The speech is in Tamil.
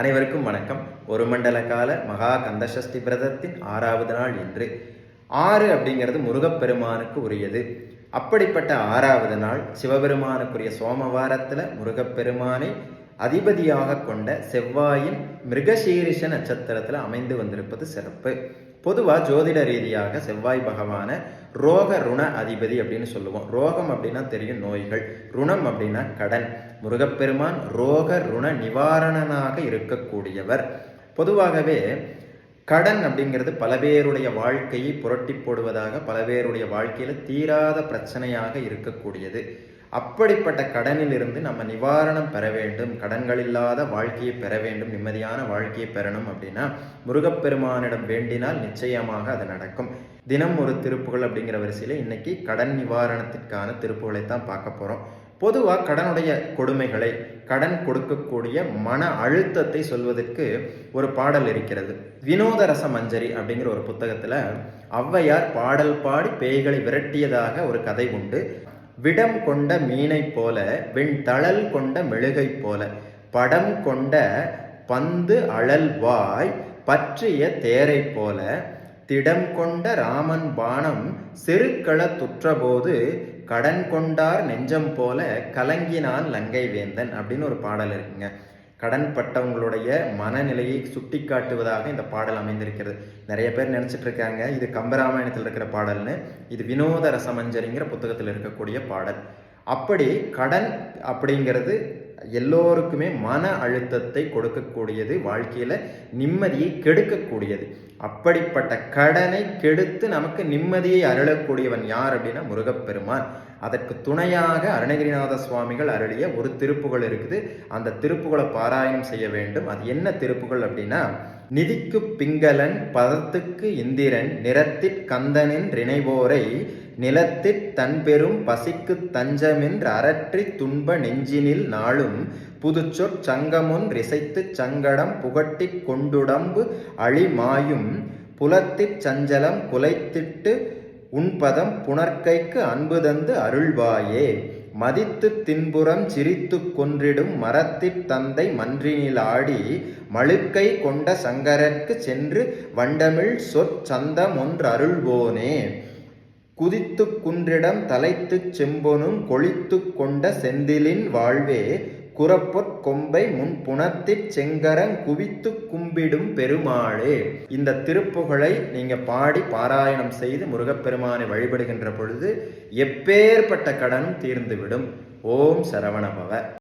அனைவருக்கும் வணக்கம். ஒரு மண்டல கால மகா கந்தசஷ்டி விரதத்தின் 6வது நாள் இன்று. 6 அப்படிங்கிறது முருகப்பெருமானுக்கு உரியது. அப்படிப்பட்ட 6வது நாள் சிவபெருமானுக்குரிய சோமவாரத்தில் முருகப்பெருமானை அதிபதியாக கொண்ட செவ்வாயின் மிருகசீரிஷ நட்சத்திரத்தில் அமைந்து வந்திருப்பது சிறப்பு. பொதுவாக ஜோதிட ரீதியாக செவ்வாய் பகவான ரோக ருண அதிபதி அப்படின்னு சொல்லுவோம். ரோகம் அப்படின்னா தெரியும், நோய்கள். ருணம் அப்படின்னா கடன். முருகப்பெருமான் ரோக ருண நிவாரணனாக இருக்கக்கூடியவர். பொதுவாகவே கடன் அப்படிங்கிறது பல பேருடைய வாழ்க்கையை புரட்டி போடுவதாக, பல பேருடைய வாழ்க்கையில் தீராத பிரச்சனையாக இருக்கக்கூடியது. அப்படிப்பட்ட கடனில் இருந்து நம்ம நிவாரணம் பெற வேண்டும், கடன்கள் இல்லாத வாழ்க்கையை பெற வேண்டும், நிம்மதியான வாழ்க்கையை பெறணும் அப்படின்னா முருகப்பெருமானிடம் வேண்டினால் நிச்சயமாக அது நடக்கும். தினம் ஒரு திருப்புகள் அப்படிங்கிற வரிசையில் இன்னைக்கு கடன் நிவாரணத்திற்கான திருப்புகளை தான் பார்க்க போகிறோம். பொதுவாக கடனுடைய கொடுமைகளை, கடன் கொடுக்கக்கூடிய மன அழுத்தத்தை சொல்வதற்கு ஒரு பாடல் இருக்கிறது. வினோத ரச மஞ்சரி அப்படிங்கிற ஒரு புத்தகத்தில் ஔவையார் பாடல் பாடி பேய்களை விரட்டியதாக ஒரு கதை உண்டு. விடம் கொண்ட மீனை போல, வெண்தழல் கொண்ட மெழுகை போல, படம் கொண்ட பந்து அழல்வாய் பற்றிய தேரை போல, திடம் கொண்ட ராமன் பானம் செருக்கள துற்றபோது, கடன் கொண்டார் நெஞ்சம் போல கலங்கினான் லங்கை வேந்தன் அப்படின்னு ஒரு பாடல் இருக்குங்க. கடன் பட்டவங்களுடைய மனநிலையை சுட்டி காட்டுவதாக இந்த பாடல் அமைந்திருக்கிறது. நிறைய பேர் நினைச்சிட்டு இருக்காங்க இது கம்பராமாயணத்தில் இருக்கிற பாடல்னு. இது வினோத ரசமஞ்சரிங்கிற புத்தகத்தில் இருக்கக்கூடிய பாடல். அப்படி கடன் அப்படிங்கிறது எல்லோருக்குமே மன அழுத்தத்தை கொடுக்கக்கூடியது, வாழ்க்கையில நிம்மதியை கெடுக்கக்கூடியது. அப்படிப்பட்ட கடனை கெடுத்து நமக்கு நிம்மதியை அருளக்கூடியவன் யார் அப்படின்னா முருகப்பெருமான். அதற்கு துணையாக அருணகிரிநாத சுவாமிகள் அருளிய ஒரு திருப்புகள் இருக்குது. அந்த திருப்புகளை பாராயணம் செய்ய வேண்டும். அது என்ன திருப்புகள் அப்படின்னா, நிதிக்கு பிங்களன் பதத்துக்கு இந்திரன் நிறத்திற் கந்தனின் நினைவோரை நிலத்திற் தன்பெரும் பசிக்கு தஞ்சமென்று அரற்றி துன்ப நெஞ்சினில் நாளும் புதுச்சொற் சங்கமொன் ரிசைத்துச் சங்கடம் புகட்டிக் கொண்டுடம்பு அழிமாயும் புலத்திற் சஞ்சலம் குலைத்திட்டு உன்பதம் புனர்க்கைக்கு அன்பு தந்து அருள்வாயே, மதித்து தின்புறம் சிரித்து கொன்றிடும் மரத்திற் தந்தை மன்றினில் ஆடி மழுக்கை கொண்ட சங்கரற்கு சென்று வண்டமிழ் சொற்சந்தம் ஒன்று அருள்வோனே, குதித்து குன்றிடம் தலைத்து செம்பொனும் கொளித்து கொண்ட செந்திலின் வாழ்வே, குரப்பொற் கொம்பை முன் புனத்திற் செங்கரங் குவித்து கும்பிடும் பெருமாளே. இந்த திருப்புகளை நீங்க பாடி பாராயணம் செய்து முருகப்பெருமானை வழிபடுகின்ற பொழுது எப்பேற்பட்ட கடனும் தீர்ந்துவிடும். ஓம் சரவணபவ.